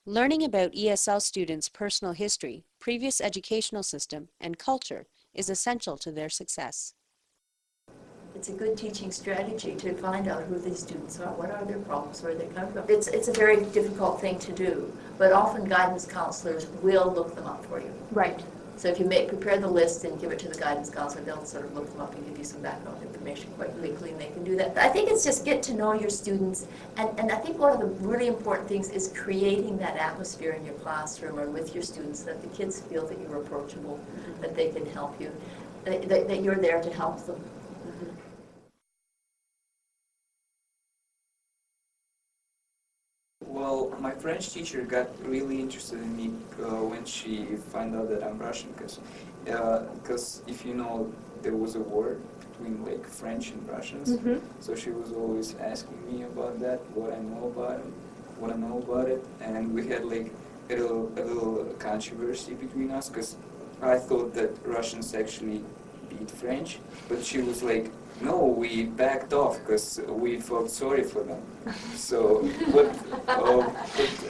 Learning about ESL students' personal history, previous educational system, and culture is essential to their success. It's a good teaching strategy to find out who these students are, what are their problems, where they come from. It's a very difficult thing to do, but often guidance counselors will look them up for you. Right. So if you prepare the list and give it to the guidance counselor, they'll sort of look them up and give you some background information quite quickly, and they can do that. I think it's just get to know your students, and I think one of the really important things is creating that atmosphere in your classroom or with your students that the kids feel that you're approachable, that they can help you, that you're there to help them. Well, my French teacher got really interested in me when she found out that I'm Russian, because if you know, there was a war between like French and Russians, so she was always asking me about that, what I know about it, and we had like a little controversy between us, because I thought that Russians actually beat French, but she was like, no, we backed off because we felt sorry for them. So, but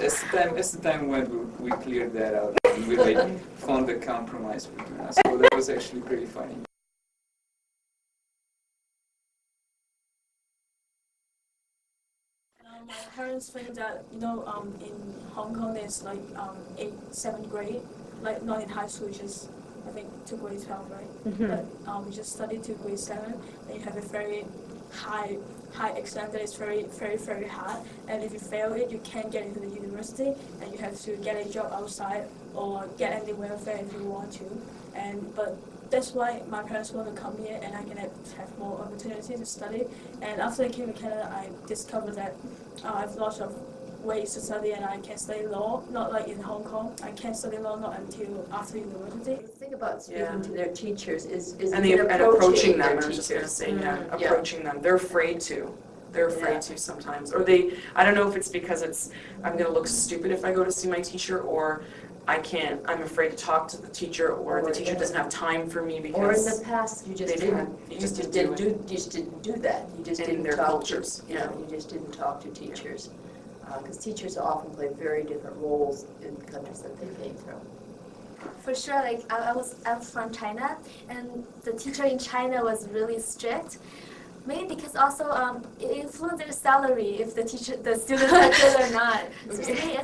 as the time went, we cleared that out and we like found a compromise between us. So that was actually pretty funny. My parents think that, in Hong Kong there's like 7th grade, like not in high school, just I think to grade 12, right? But we just study to grade 7, and you have a very high exam that is very, very, very hard. And if you fail it, you can't get into the university, and you have to get a job outside or get any welfare if you want to. But that's why my parents want to come here, and I can have more opportunity to study. And after I came to Canada, I discovered that I have lots of ways to study, and I can study law, not like in Hong Kong. I can't study law not until after university. The thing about speaking to their teachers is and approaching them. I was teachers. just going to say, approaching them. They're afraid to. They're afraid to sometimes, or I don't know if it's because I'm going to look stupid if I go to see my teacher, or I'm afraid to talk to the teacher, or the teacher doesn't have time for me because. Or in the past, you just didn't do that. You just didn't their talk cultures. To, you just didn't talk to teachers, because teachers often play very different roles in the countries that they came from. For sure, like I was from China, and the teacher in China was really strict. Maybe because also it influenced their salary if the students are good or not.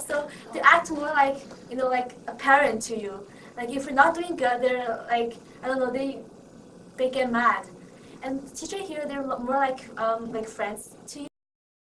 So they act more like like a parent to you. Like if you're not doing good, they're like I don't know, they get mad. And teacher here, they're more like friends to you.